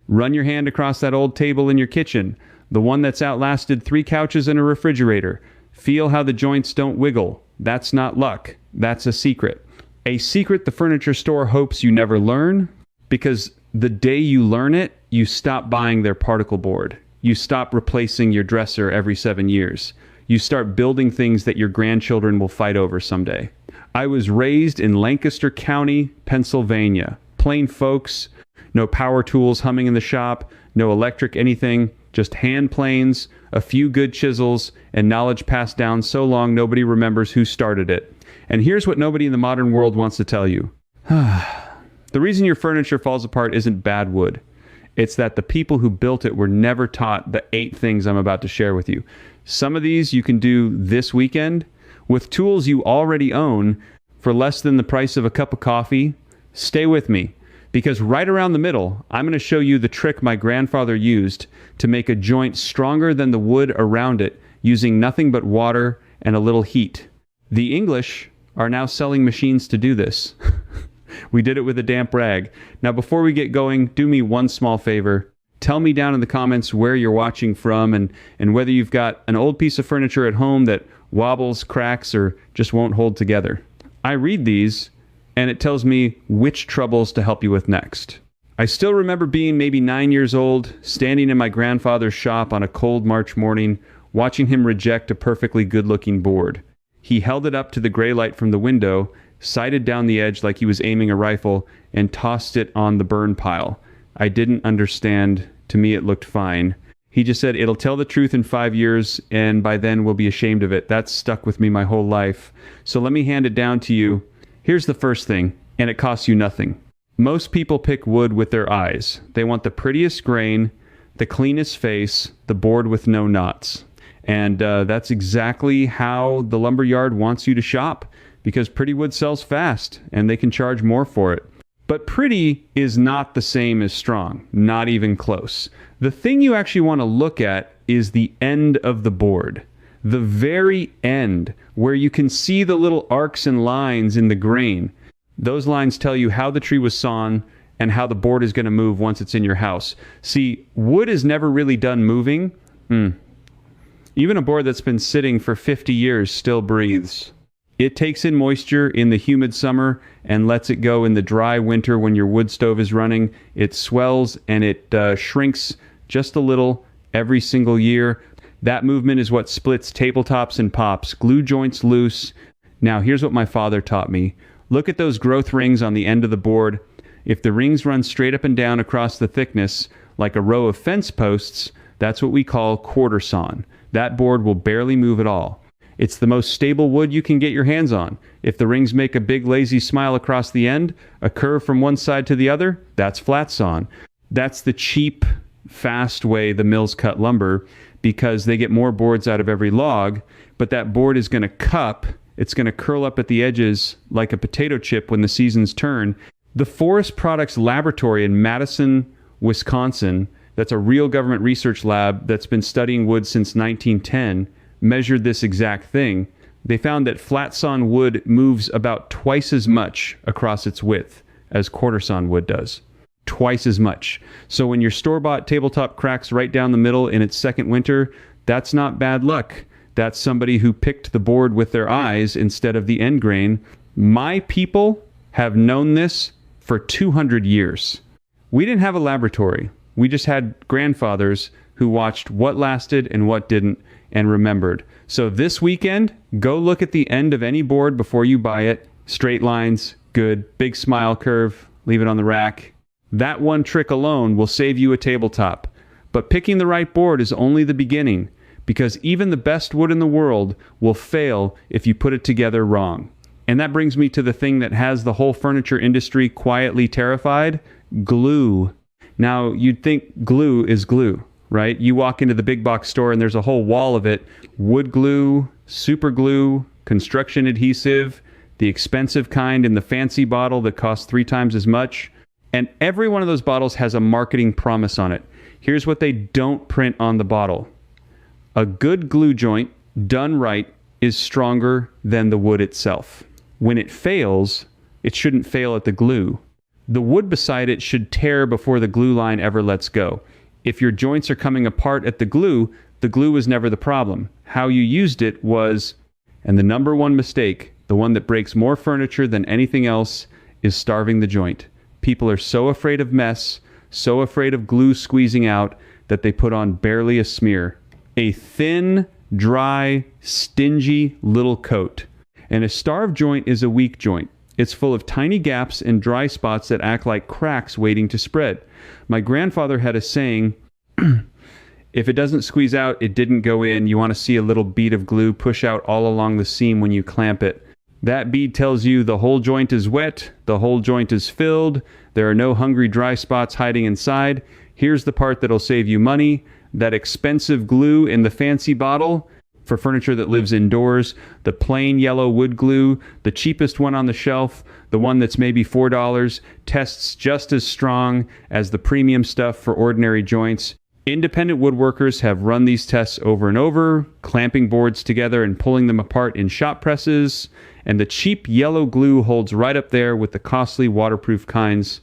Run your hand across that old table in your kitchen, the one that's outlasted 3 couches and a refrigerator. Feel how the joints don't wiggle. That's not luck. That's a secret. A secret the furniture store hopes you never learn, because the day you learn it, you stop buying their particleboard. You stop replacing your dresser every 7 years. You start building things that your grandchildren will fight over someday. I was raised in Lancaster County, Pennsylvania. Plain folks, no power tools humming in the shop, no electric anything, just hand planes, a few good chisels, and knowledge passed down so long nobody remembers who started it. And here's what nobody in the modern world wants to tell you. The reason your furniture falls apart isn't bad wood. It's that the people who built it were never taught the 8 things I'm about to share with you. Some of these you can do this weekend with tools you already own for less than the price of a cup of coffee. Stay with me, because right around the middle, I'm going to show you the trick my grandfather used to make a joint stronger than the wood around it using nothing but water and a little heat. The English are now selling machines to do this. We did it with a damp rag. Now, before we get going, do me one small favor. Tell me down in the comments where you're watching from and whether you've got an old piece of furniture at home that wobbles, cracks, or just won't hold together. I read these, and it tells me which troubles to help you with next. I still remember being maybe 9 years old, standing in my grandfather's shop on a cold March morning, watching him reject a perfectly good-looking board. He held it up to the gray light from the window, sighted down the edge like he was aiming a rifle, and tossed it on the burn pile. I didn't understand. To me, it looked fine. He just said, "It'll tell the truth in 5 years, and by then we'll be ashamed of it." That's stuck with me my whole life. So let me hand it down to you. Here's the first thing, and it costs you nothing. Most people pick wood with their eyes. They want the prettiest grain, the cleanest face, the board with no knots. And that's exactly how the lumberyard wants you to shop, because pretty wood sells fast, and they can charge more for it. But pretty is not the same as strong, not even close. The thing you actually want to look at is the end of the board. The very end, where you can see the little arcs and lines in the grain. Those lines tell you how the tree was sawn and how the board is going to move once it's in your house. See, wood is never really done moving. Even a board that's been sitting for 50 years still breathes. It takes in moisture in the humid summer and lets it go in the dry winter when your wood stove is running. It swells and it shrinks just a little every single year. That movement is what splits tabletops and pops, glue joints loose. Now, here's what my father taught me. Look at those growth rings on the end of the board. If the rings run straight up and down across the thickness, like a row of fence posts, that's what we call quarter sawn. That board will barely move at all. It's the most stable wood you can get your hands on. If the rings make a big lazy smile across the end, a curve from one side to the other, that's flat sawn. That's the cheap, fast way the mills cut lumber, because they get more boards out of every log, but that board is going to cup. It's going to curl up at the edges like a potato chip when the seasons turn. The Forest Products Laboratory in Madison, Wisconsin, that's a real government research lab that's been studying wood since 1910, measured this exact thing. They found that flat sawn wood moves about twice as much across its width as quarter sawn wood does. Twice as much. So when your store-bought tabletop cracks right down the middle in its second winter, that's not bad luck. That's somebody who picked the board with their eyes instead of the end grain. My people have known this for 200 years. We didn't have a laboratory. We just had grandfathers who watched what lasted and what didn't and remembered. So this weekend, go look at the end of any board before you buy it. Straight lines, good. Big smile curve, leave it on the rack. That one trick alone will save you a tabletop. But picking the right board is only the beginning, because even the best wood in the world will fail if you put it together wrong. And that brings me to the thing that has the whole furniture industry quietly terrified: glue. Now, you'd think glue is glue, right? You walk into the big box store and there's a whole wall of it. Wood glue, super glue, construction adhesive, the expensive kind in the fancy bottle that costs 3 times as much. And every one of those bottles has a marketing promise on it. Here's what they don't print on the bottle. A good glue joint, done right, is stronger than the wood itself. When it fails, it shouldn't fail at the glue. The wood beside it should tear before the glue line ever lets go. If your joints are coming apart at the glue was never the problem. How you used it was, and the number one mistake, the one that breaks more furniture than anything else, is starving the joint. People are so afraid of mess, so afraid of glue squeezing out, that they put on barely a smear. A thin, dry, stingy little coat. And a starved joint is a weak joint. It's full of tiny gaps and dry spots that act like cracks waiting to spread. My grandfather had a saying, if it doesn't squeeze out, it didn't go in. You want to see a little bead of glue push out all along the seam when you clamp it. That bead tells you the whole joint is wet, the whole joint is filled, there are no hungry dry spots hiding inside. Here's the part that'll save you money. That expensive glue in the fancy bottle for furniture that lives indoors, the plain yellow wood glue, the cheapest one on the shelf, the one that's maybe $4, tests just as strong as the premium stuff for ordinary joints. Independent woodworkers have run these tests over and over, clamping boards together and pulling them apart in shop presses, and the cheap yellow glue holds right up there with the costly waterproof kinds.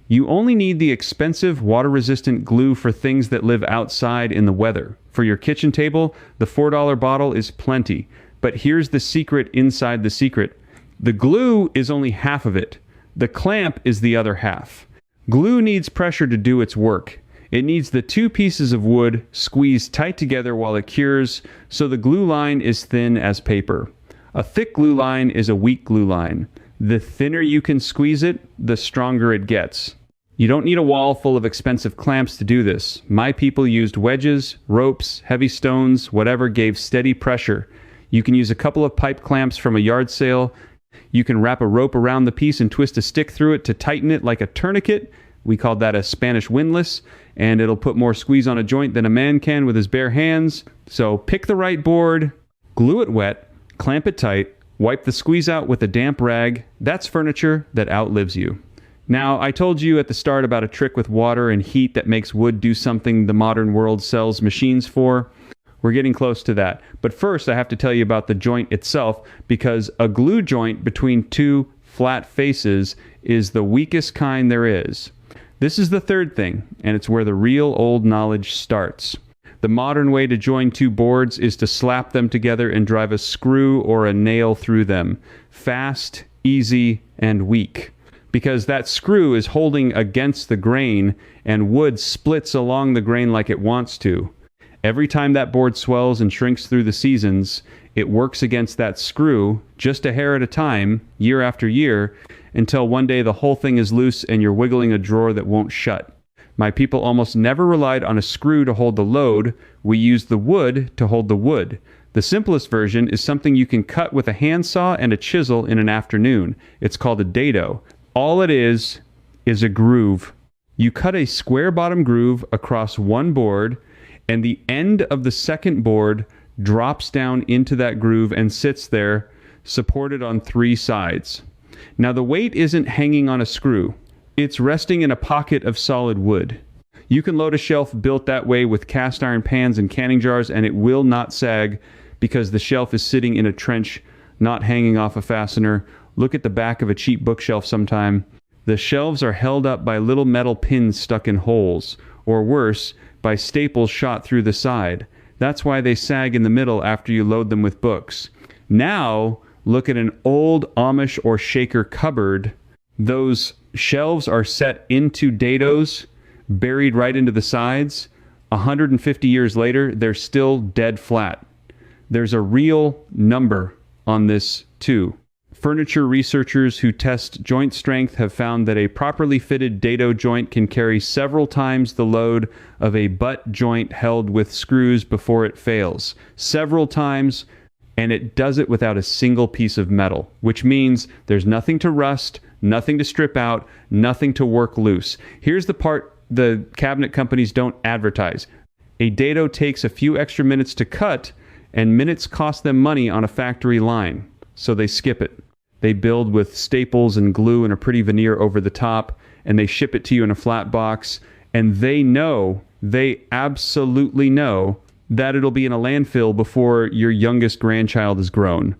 You only need the expensive water-resistant glue for things that live outside in the weather. For your kitchen table, the $4 bottle is plenty. But here's the secret inside the secret. The glue is only half of it. The clamp is the other half. Glue needs pressure to do its work. It needs the two pieces of wood squeezed tight together while it cures, so the glue line is thin as paper. A thick glue line is a weak glue line. The thinner you can squeeze it, the stronger it gets. You don't need a wall full of expensive clamps to do this. My people used wedges, ropes, heavy stones, whatever gave steady pressure. You can use a couple of pipe clamps from a yard sale. You can wrap a rope around the piece and twist a stick through it to tighten it like a tourniquet. We called that a Spanish windlass, and it'll put more squeeze on a joint than a man can with his bare hands. So pick the right board, glue it wet, clamp it tight, wipe the squeeze out with a damp rag. That's furniture that outlives you. Now, I told you at the start about a trick with water and heat that makes wood do something the modern world sells machines for. We're getting close to that. But first, I have to tell you about the joint itself, because a glue joint between two flat faces is the weakest kind there is. This is the third thing, and it's where the real old knowledge starts. The modern way to join two boards is to slap them together and drive a screw or a nail through them. Fast, easy, and weak. Because that screw is holding against the grain, and wood splits along the grain like it wants to. Every time that board swells and shrinks through the seasons, it works against that screw, just a hair at a time, year after year, until one day the whole thing is loose and you're wiggling a drawer that won't shut. My people almost never relied on a screw to hold the load. We used the wood to hold the wood. The simplest version is something you can cut with a handsaw and a chisel in an afternoon. It's called a dado. All it is a groove. You cut a square bottom groove across one board, and the end of the second board drops down into that groove and sits there, supported on three sides. Now the weight isn't hanging on a screw. It's resting in a pocket of solid wood. You can load a shelf built that way with cast iron pans and canning jars, and it will not sag because the shelf is sitting in a trench, not hanging off a fastener. Look at the back of a cheap bookshelf sometime. The shelves are held up by little metal pins stuck in holes, or worse, by staples shot through the side. That's why they sag in the middle after you load them with books. Now, look at an old Amish or Shaker cupboard. Those shelves are set into dados, buried right into the sides. 150 years later, they're still dead flat. There's a real number on this, too. Furniture researchers who test joint strength have found that a properly fitted dado joint can carry several times the load of a butt joint held with screws before it fails. Several times, and it does it without a single piece of metal, which means there's nothing to rust, nothing to strip out, nothing to work loose. Here's the part the cabinet companies don't advertise. A dado takes a few extra minutes to cut, and minutes cost them money on a factory line, so they skip it. They build with staples and glue and a pretty veneer over the top, and they ship it to you in a flat box, and they absolutely know that it'll be in a landfill before your youngest grandchild is grown.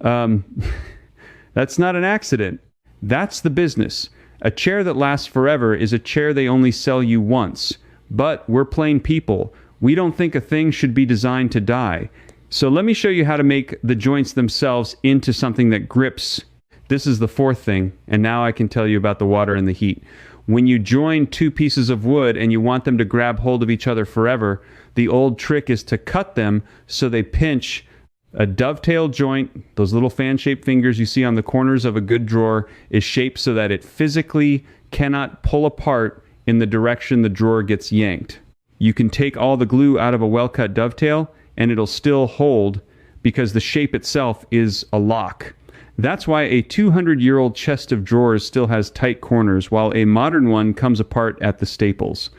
That's not an accident. That's the business. A chair that lasts forever is a chair they only sell you once. But we're plain people. We don't think a thing should be designed to die. So let me show you how to make the joints themselves into something that grips. This is the fourth thing, and now I can tell you about the water and the heat. When you join two pieces of wood and you want them to grab hold of each other forever, the old trick is to cut them so they pinch. A dovetail joint, those little fan-shaped fingers you see on the corners of a good drawer, is shaped so that it physically cannot pull apart in the direction the drawer gets yanked. You can take all the glue out of a well-cut dovetail and it'll still hold because the shape itself is a lock. That's why a 200-year-old chest of drawers still has tight corners, while a modern one comes apart at the staples.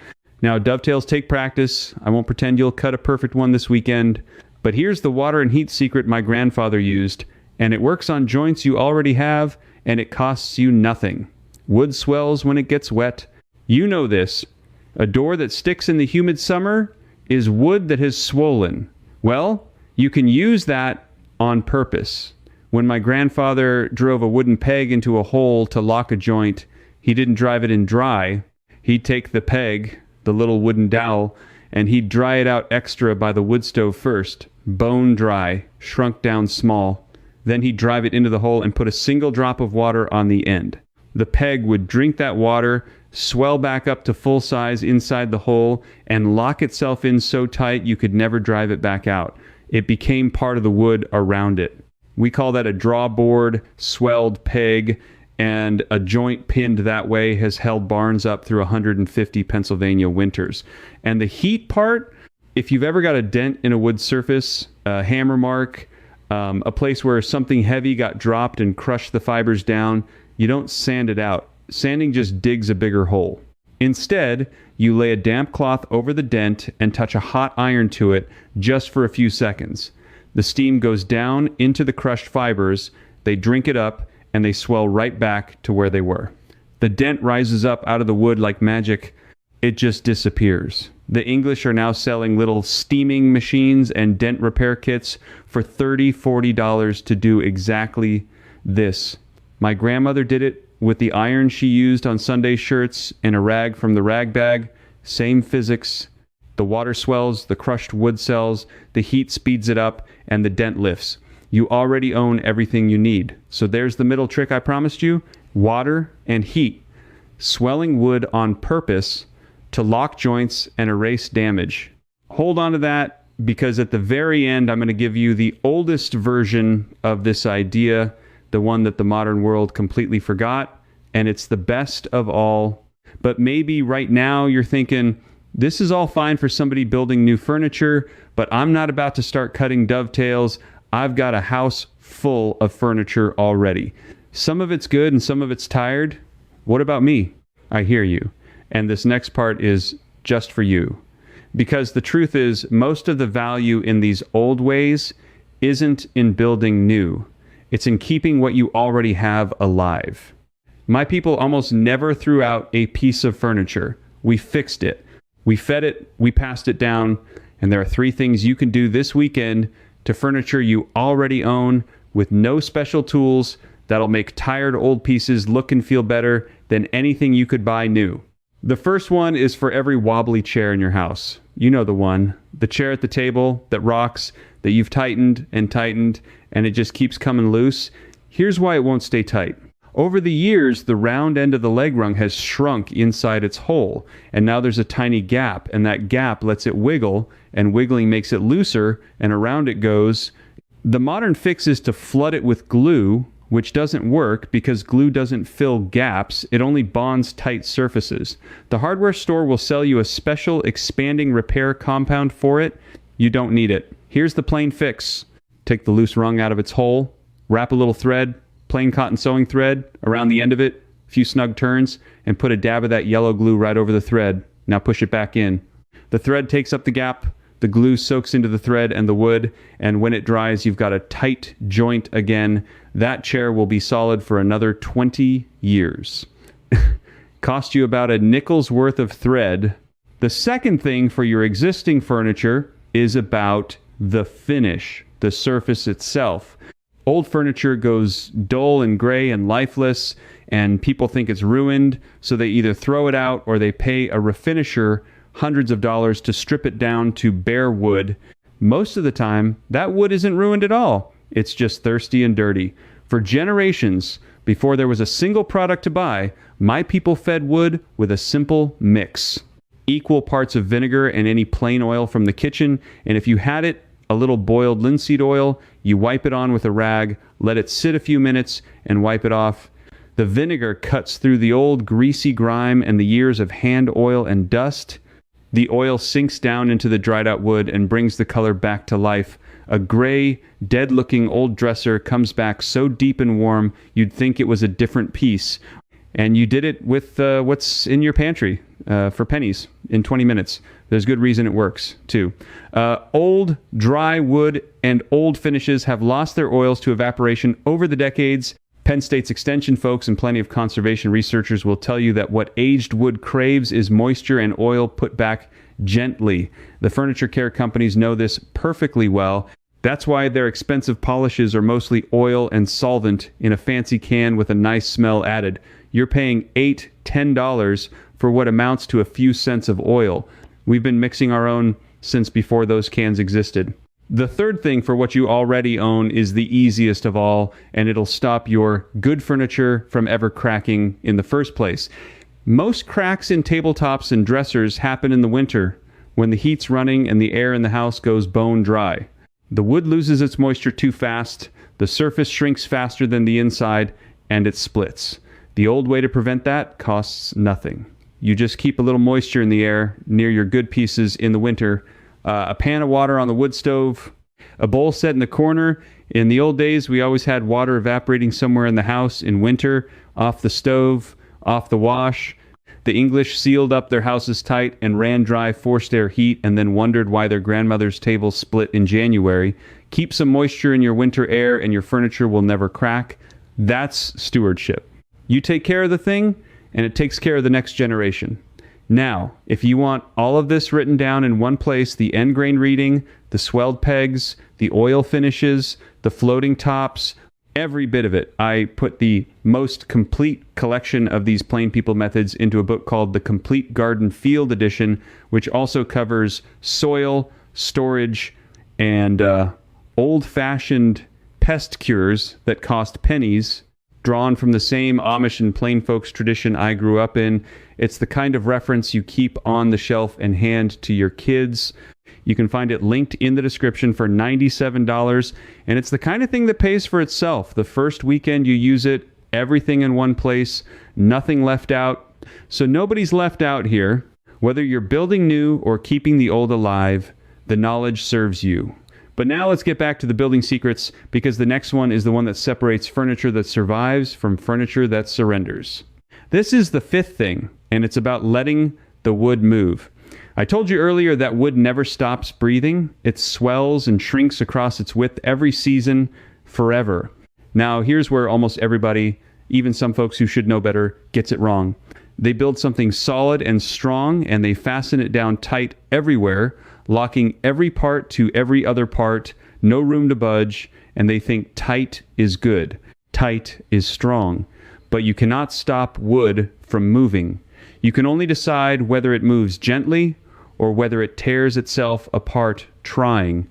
Now, dovetails take practice. I won't pretend you'll cut a perfect one this weekend, but here's the water and heat secret my grandfather used, and it works on joints you already have, and it costs you nothing. Wood swells when it gets wet. You know this. A door that sticks in the humid summer is wood that has swollen. Well, you can use that on purpose. When my grandfather drove a wooden peg into a hole to lock a joint, he didn't drive it in dry. He'd take the peg, the little wooden dowel, and he'd dry it out extra by the wood stove first, bone dry, shrunk down small. Then he'd drive it into the hole and put a single drop of water on the end. The peg would drink that water, swell back up to full size inside the hole, and lock itself in so tight you could never drive it back out. It became part of the wood around it. We call that a drawboard, swelled peg, and a joint pinned that way has held barns up through 150 Pennsylvania winters. And the heat part, if you've ever got a dent in a wood surface, a hammer mark, a place where something heavy got dropped and crushed the fibers down, you don't sand it out. Sanding just digs a bigger hole. Instead, you lay a damp cloth over the dent and touch a hot iron to it just for a few seconds. The steam goes down into the crushed fibers, they drink it up, and they swell right back to where they were. The dent rises up out of the wood like magic. It just disappears. The English are now selling little steaming machines and dent repair kits for $30, $40 to do exactly this. My grandmother did it with the iron she used on Sunday shirts and a rag from the rag bag. Same physics. The water swells, the crushed wood cells, the heat speeds it up, and the dent lifts. You already own everything you need. So there's the middle trick I promised you. Water and heat. Swelling wood on purpose to lock joints and erase damage. Hold on to that, because at the very end, I'm going to give you the oldest version of this idea, the one that the modern world completely forgot, and it's the best of all. But maybe right now you're thinking, this is all fine for somebody building new furniture, but I'm not about to start cutting dovetails. I've got a house full of furniture already. Some of it's good and some of it's tired. What about me? I hear you. And this next part is just for you. Because the truth is, most of the value in these old ways isn't in building new. It's in keeping what you already have alive. My people almost never threw out a piece of furniture. We fixed it. We fed it, we passed it down, and there are 3 things you can do this weekend to furniture you already own with no special tools that'll make tired old pieces look and feel better than anything you could buy new. The first one is for every wobbly chair in your house. You know the one. The chair at the table that rocks, that you've tightened, and it just keeps coming loose. Here's why it won't stay tight. Over the years, the round end of the leg rung has shrunk inside its hole, and now there's a tiny gap, and that gap lets it wiggle, and wiggling makes it looser, and around it goes. The modern fix is to flood it with glue, which doesn't work because glue doesn't fill gaps, it only bonds tight surfaces. The hardware store will sell you a special expanding repair compound for it. You don't need it. Here's the plain fix. Take the loose rung out of its hole, wrap a little thread, plain cotton sewing thread around the end of it, a few snug turns, and put a dab of that yellow glue right over the thread. Now push it back in. The thread takes up the gap, the glue soaks into the thread and the wood, and when it dries, you've got a tight joint again. That chair will be solid for another 20 years. Cost you about a nickel's worth of thread. The second thing for your existing furniture is about the finish, the surface itself. Old furniture goes dull and gray and lifeless, and people think it's ruined, so they either throw it out or they pay a refinisher hundreds of dollars to strip it down to bare wood. Most of the time, that wood isn't ruined at all. It's just thirsty and dirty. For generations, before there was a single product to buy, my people fed wood with a simple mix. Equal parts of vinegar and any plain oil from the kitchen, and if you had it, a little boiled linseed oil, you wipe it on with a rag, let it sit a few minutes, and wipe it off. The vinegar cuts through the old greasy grime and the years of hand oil and dust. The oil sinks down into the dried out wood and brings the color back to life. A gray, dead-looking old dresser comes back so deep and warm you'd think it was a different piece. And you did it with what's in your pantry for pennies in 20 minutes. There's good reason it works, too. Old, dry wood and old finishes have lost their oils to evaporation over the decades. Penn State's extension folks and plenty of conservation researchers will tell you that what aged wood craves is moisture and oil put back gently. The furniture care companies know this perfectly well. That's why their expensive polishes are mostly oil and solvent in a fancy can with a nice smell added. You're paying $8, $10 for what amounts to a few cents of oil. We've been mixing our own since before those cans existed. The third thing for what you already own is the easiest of all, and it'll stop your good furniture from ever cracking in the first place. Most cracks in tabletops and dressers happen in the winter, when the heat's running and the air in the house goes bone dry. The wood loses its moisture too fast, the surface shrinks faster than the inside, and it splits. The old way to prevent that costs nothing. You just keep a little moisture in the air near your good pieces in the winter. A pan of water on the wood stove, a bowl set in the corner. In the old days, we always had water evaporating somewhere in the house in winter, off the stove, off the wash. The English sealed up their houses tight and ran dry forced air heat and then wondered why their grandmother's table split in January. Keep some moisture in your winter air and your furniture will never crack. That's stewardship. You take care of the thing, and it takes care of the next generation. Now, if you want all of this written down in one place, the end grain reading, the swelled pegs, the oil finishes, the floating tops, every bit of it, I put the most complete collection of these plain people methods into a book called The Complete Garden Field Edition, which also covers soil, storage, and old-fashioned pest cures that cost pennies, drawn from the same Amish and plain folks tradition I grew up in. It's the kind of reference you keep on the shelf and hand to your kids. You can find it linked in the description for $97, and it's the kind of thing that pays for itself. The first weekend you use it, everything in one place, nothing left out. So nobody's left out here. Whether you're building new or keeping the old alive, the knowledge serves you. But now let's get back to the building secrets, because the next one is the one that separates furniture that survives from furniture that surrenders. This is the fifth thing, and it's about letting the wood move. I told you earlier that wood never stops breathing. It swells and shrinks across its width every season, forever. Now, here's where almost everybody, even some folks who should know better, gets it wrong. They build something solid and strong, and they fasten it down tight everywhere, locking every part to every other part, no room to budge, and they think tight is good. Tight is strong. But you cannot stop wood from moving. You can only decide whether it moves gently or whether it tears itself apart trying.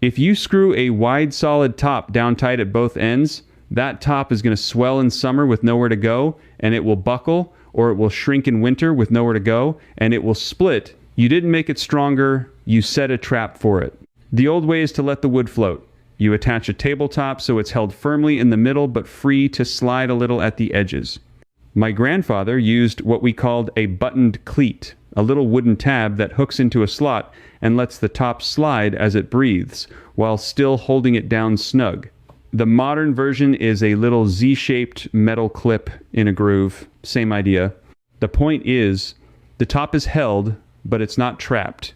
If you screw a wide solid top down tight at both ends, that top is going to swell in summer with nowhere to go, and it will buckle, or it will shrink in winter with nowhere to go, and it will split. You didn't make it stronger, you set a trap for it. The old way is to let the wood float. You attach a tabletop so it's held firmly in the middle but free to slide a little at the edges. My grandfather used what we called a buttoned cleat, a little wooden tab that hooks into a slot and lets the top slide as it breathes, while still holding it down snug. The modern version is a little Z-shaped metal clip in a groove. Same idea. The point is, the top is held, but it's not trapped.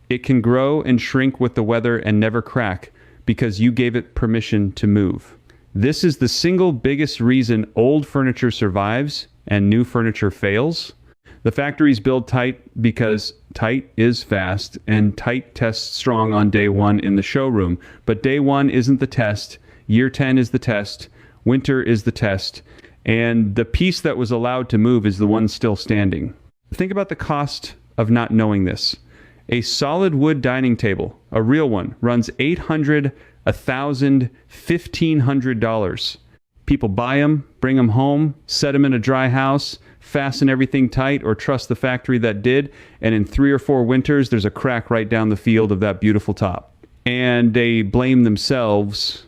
It can grow and shrink with the weather and never crack because you gave it permission to move. This is the single biggest reason old furniture survives and new furniture fails. The factories build tight because tight is fast, and tight tests strong on day one in the showroom. But day one isn't the test. Year 10 is the test. Winter is the test. and the piece that was allowed to move is the one still standing. Think about the cost of not knowing this. A solid wood dining table, a real one, runs $800, $1,000, $1,500. People buy them, bring them home, set them in a dry house, fasten everything tight, or trust the factory that did, and in 3 or 4 winters, there's a crack right down the field of that beautiful top. And they blame themselves,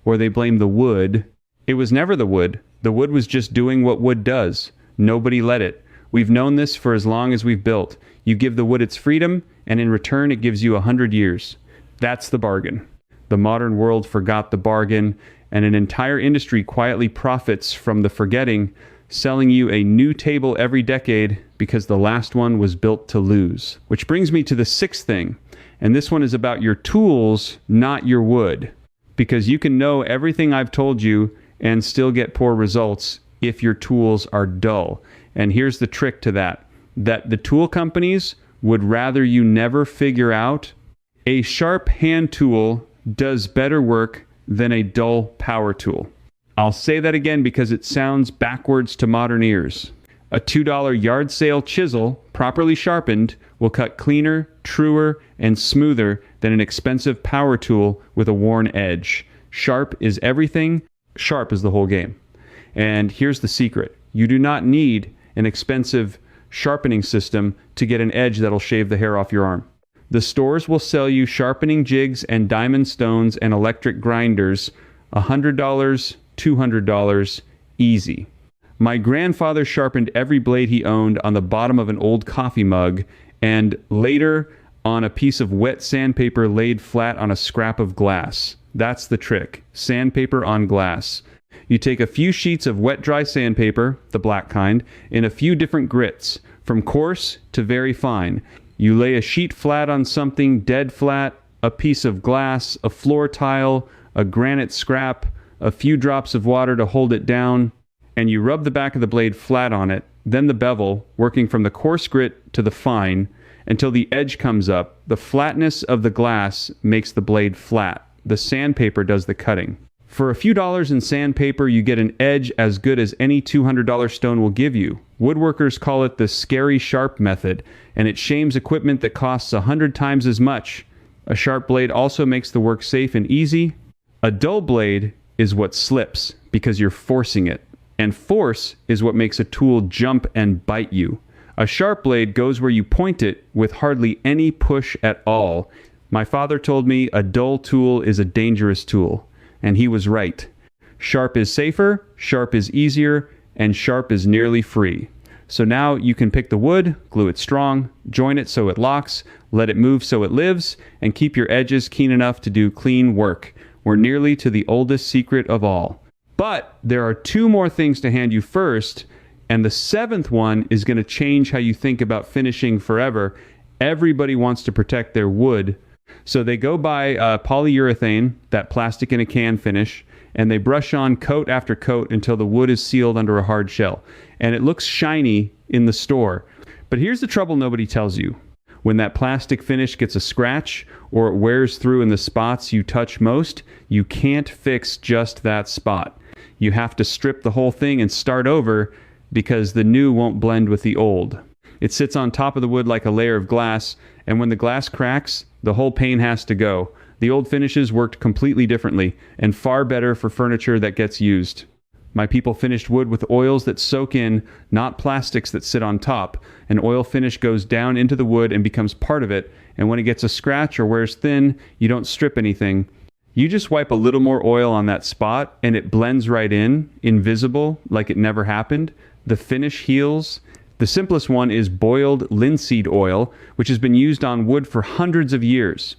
or they blame the wood. It was never the wood. The wood was just doing what wood does. Nobody let it. We've known this for as long as we've built. You give the wood its freedom, and in return, it gives you 100 years. That's the bargain. The modern world forgot the bargain, and an entire industry quietly profits from the forgetting, selling you a new table every decade because the last one was built to lose. Which brings me to the 6th thing, and this one is about your tools, not your wood. Because you can know everything I've told you and still get poor results if your tools are dull. And here's the trick to that the tool companies would rather you never figure out a sharp hand tool does better work than a dull power tool. I'll say that again because it sounds backwards to modern ears. A $2 yard sale chisel, properly sharpened, will cut cleaner, truer, and smoother than an expensive power tool with a worn edge. Sharp is everything. Sharp is the whole game. And here's the secret. You do not need an expensive sharpening system to get an edge that'll shave the hair off your arm. The stores will sell you sharpening jigs and diamond stones and electric grinders, $100, $200, easy. My grandfather sharpened every blade he owned on the bottom of an old coffee mug and later on a piece of wet sandpaper laid flat on a scrap of glass. That's the trick. Sandpaper on glass. You take a few sheets of wet dry sandpaper, the black kind, in a few different grits, from coarse to very fine. You lay a sheet flat on something dead flat, a piece of glass, a floor tile, a granite scrap, a few drops of water to hold it down, and you rub the back of the blade flat on it, then the bevel, working from the coarse grit to the fine, until the edge comes up. The flatness of the glass makes the blade flat. The sandpaper does the cutting. For a few dollars in sandpaper, you get an edge as good as any $200 stone will give you. Woodworkers call it the scary sharp method, and it shames equipment that costs 100 times as much. A sharp blade also makes the work safe and easy. A dull blade is what slips because you're forcing it, and force is what makes a tool jump and bite you. A sharp blade goes where you point it with hardly any push at all. My father told me a dull tool is a dangerous tool. And he was right. Sharp is safer, sharp is easier, and sharp is nearly free. So now you can pick the wood, glue it strong, join it so it locks, let it move so it lives, and keep your edges keen enough to do clean work. We're nearly to the oldest secret of all. But there are 2 more things to hand you first, and the 7th one is going to change how you think about finishing forever. Everybody wants to protect their wood. So they go buy polyurethane, that plastic in a can finish, and they brush on coat after coat until the wood is sealed under a hard shell. And it looks shiny in the store. But here's the trouble nobody tells you. When that plastic finish gets a scratch or it wears through in the spots you touch most, you can't fix just that spot. You have to strip the whole thing and start over because the new won't blend with the old. It sits on top of the wood like a layer of glass, and when the glass cracks, the whole pane has to go. The old finishes worked completely differently and far better for furniture that gets used. My people finished wood with oils that soak in, not plastics that sit on top. An oil finish goes down into the wood and becomes part of it, and when it gets a scratch or wears thin, you don't strip anything. You just wipe a little more oil on that spot, and it blends right in, invisible, like it never happened. The finish heals. The simplest one is boiled linseed oil, which has been used on wood for hundreds of years.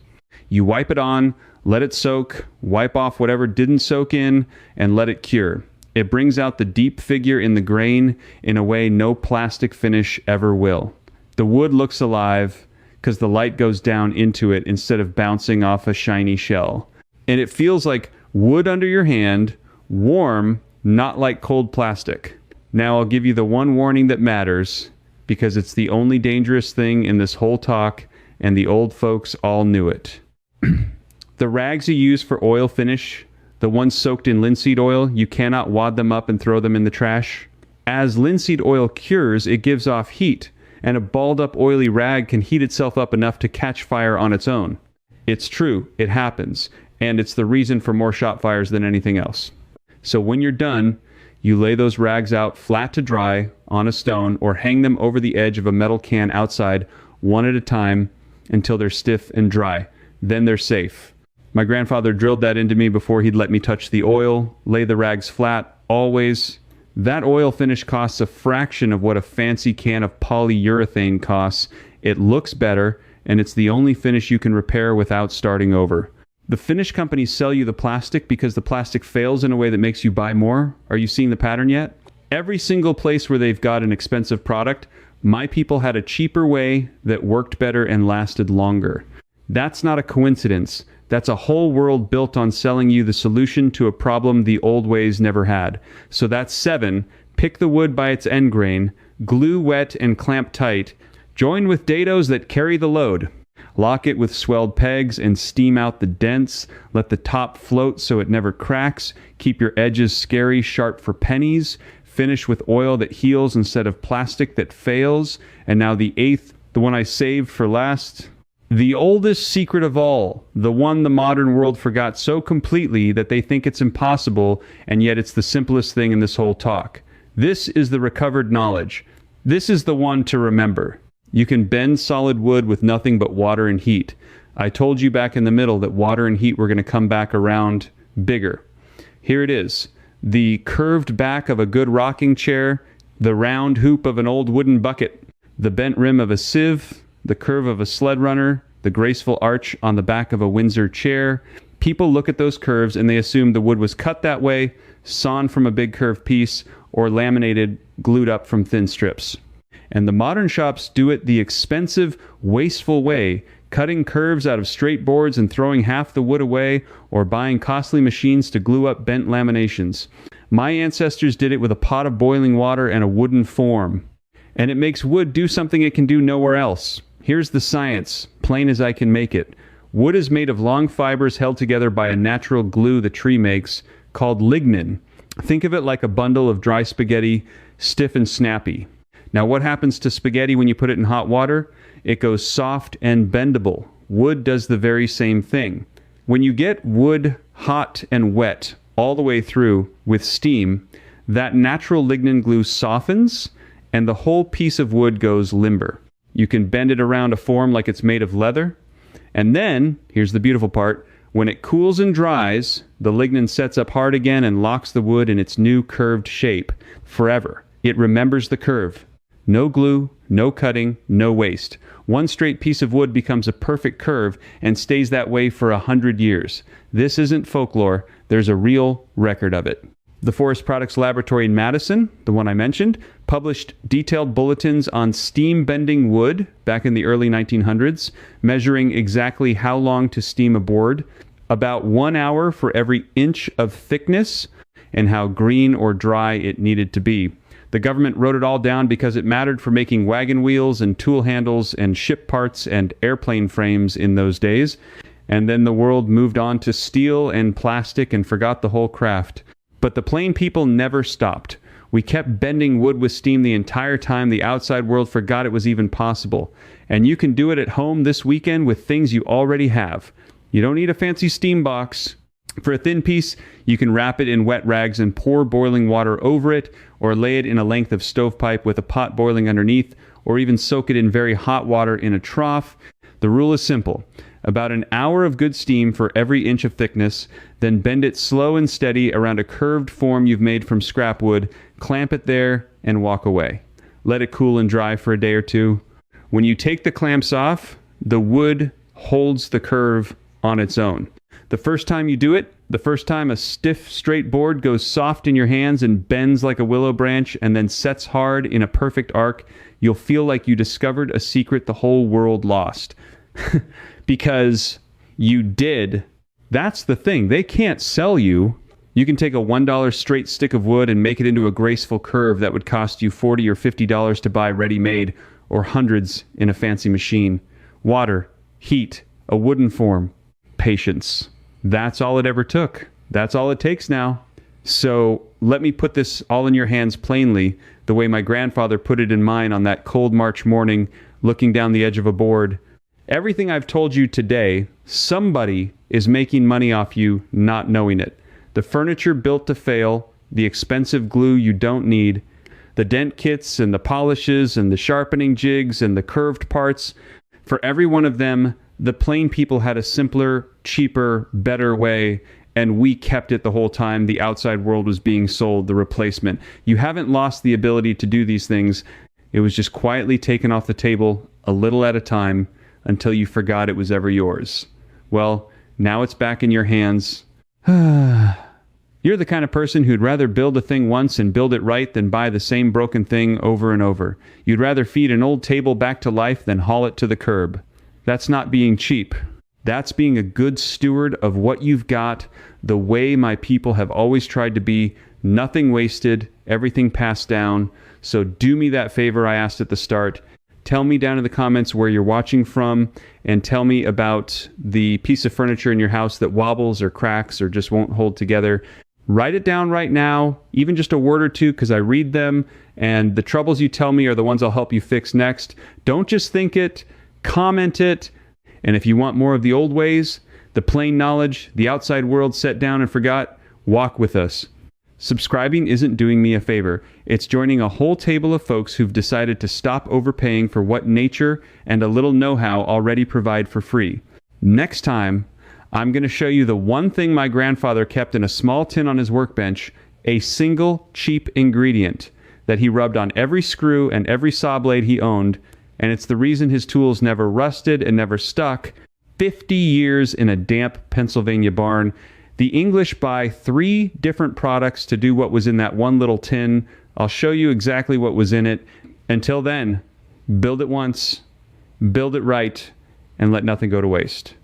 You wipe it on, let it soak, wipe off whatever didn't soak in, and let it cure. It brings out the deep figure in the grain in a way no plastic finish ever will. The wood looks alive because the light goes down into it instead of bouncing off a shiny shell. And it feels like wood under your hand, warm, not like cold plastic. Now I'll give you the one warning that matters, because it's the only dangerous thing in this whole talk, and the old folks all knew it. The rags you use for oil finish, the ones soaked in linseed oil, you cannot wad them up and throw them in the trash. As linseed oil cures, it gives off heat, and a balled up oily rag can heat itself up enough to catch fire on its own. It's true, it happens, and it's the reason for more shop fires than anything else. So when you're done, you lay those rags out flat to dry on a stone or hang them over the edge of a metal can outside one at a time until they're stiff and dry. Then they're safe. My grandfather drilled that into me before he'd let me touch the oil. Lay the rags flat, always. That oil finish costs a fraction of what a fancy can of polyurethane costs. It looks better, and it's the only finish you can repair without starting over. The finish companies sell you the plastic because the plastic fails in a way that makes you buy more. Are you seeing the pattern yet? Every single place where they've got an expensive product, my people had a cheaper way that worked better and lasted longer. That's not a coincidence. That's a whole world built on selling you the solution to a problem the old ways never had. So that's 7. Pick the wood by its end grain, glue wet and clamp tight, join with dados that carry the load. Lock it with swelled pegs and steam out the dents. Let the top float so it never cracks. Keep your edges scary sharp for pennies. Finish with oil that heals instead of plastic that fails. And now the 8th, the one I saved for last. The oldest secret of all, the one the modern world forgot so completely that they think it's impossible, and yet it's the simplest thing in this whole talk. This is the recovered knowledge. This is the one to remember. You can bend solid wood with nothing but water and heat. I told you back in the middle that water and heat were going to come back around bigger. Here it is. The curved back of a good rocking chair, the round hoop of an old wooden bucket, the bent rim of a sieve, the curve of a sled runner, the graceful arch on the back of a Windsor chair. People look at those curves and they assume the wood was cut that way, sawn from a big curved piece, or laminated, glued up from thin strips. And the modern shops do it the expensive, wasteful way, cutting curves out of straight boards and throwing half the wood away, or buying costly machines to glue up bent laminations. My ancestors did it with a pot of boiling water and a wooden form. And it makes wood do something it can do nowhere else. Here's the science, plain as I can make it. Wood is made of long fibers held together by a natural glue the tree makes, called lignin. Think of it like a bundle of dry spaghetti, stiff and snappy. Now, what happens to spaghetti when you put it in hot water? It goes soft and bendable. Wood does the very same thing. When you get wood hot and wet all the way through with steam, that natural lignin glue softens, and the whole piece of wood goes limber. You can bend it around a form like it's made of leather. And then, here's the beautiful part, when it cools and dries, the lignin sets up hard again and locks the wood in its new curved shape forever. It remembers the curve. No glue, no cutting, no waste. One straight piece of wood becomes a perfect curve and stays that way for 100 years. This isn't folklore. There's a real record of it. The Forest Products Laboratory in Madison, the one I mentioned, published detailed bulletins on steam bending wood back in the early 1900s, measuring exactly how long to steam a board, about 1 hour for every inch of thickness, and how green or dry it needed to be. The government wrote it all down because it mattered for making wagon wheels and tool handles and ship parts and airplane frames in those days. And then the world moved on to steel and plastic and forgot the whole craft. But the plain people never stopped. We kept bending wood with steam the entire time the outside world forgot it was even possible. And you can do it at home this weekend with things you already have. You don't need a fancy steam box. For a thin piece, you can wrap it in wet rags and pour boiling water over it, or lay it in a length of stovepipe with a pot boiling underneath, or even soak it in very hot water in a trough. The rule is simple. About an hour of good steam for every inch of thickness, then bend it slow and steady around a curved form you've made from scrap wood, clamp it there, and walk away. Let it cool and dry for a day or two. When you take the clamps off, the wood holds the curve on its own. The first time you do it, the first time a stiff, straight board goes soft in your hands and bends like a willow branch and then sets hard in a perfect arc, you'll feel like you discovered a secret the whole world lost. Because you did. That's the thing. They can't sell you. You can take a $1 straight stick of wood and make it into a graceful curve that would cost you $40 or $50 to buy ready-made, or hundreds in a fancy machine. Water, heat, a wooden form, patience. That's all it ever took. That's all it takes now. So let me put this all in your hands plainly, the way my grandfather put it in mine on that cold March morning, looking down the edge of a board. Everything I've told you today, somebody is making money off you not knowing it. The furniture built to fail, the expensive glue you don't need, the dent kits and the polishes and the sharpening jigs and the curved parts. For every one of them, the plain people had a simpler, cheaper, better way, and we kept it the whole time the outside world was being sold the replacement. You haven't lost the ability to do these things. It was just quietly taken off the table a little at a time until you forgot it was ever yours. Well, now it's back in your hands. You're the kind of person who'd rather build a thing once and build it right than buy the same broken thing over and over. You'd rather feed an old table back to life than haul it to the curb. That's not being cheap. That's being a good steward of what you've got, the way my people have always tried to be. Nothing wasted, everything passed down. So do me that favor I asked at the start. Tell me down in the comments where you're watching from, and tell me about the piece of furniture in your house that wobbles or cracks or just won't hold together. Write it down right now, even just a word or two, because I read them, and the troubles you tell me are the ones I'll help you fix next. Don't just think it, comment it, and if you want more of the old ways, the plain knowledge, the outside world set down and forgot, walk with us. Subscribing isn't doing me a favor. It's joining a whole table of folks who've decided to stop overpaying for what nature and a little know-how already provide for free. Next time, I'm going to show you the one thing my grandfather kept in a small tin on his workbench, a single cheap ingredient that he rubbed on every screw and every saw blade he owned, and it's the reason his tools never rusted and never stuck. 50 years in a damp Pennsylvania barn. The English buy 3 different products to do what was in that one little tin. I'll show you exactly what was in it. Until then, build it once, build it right, and let nothing go to waste.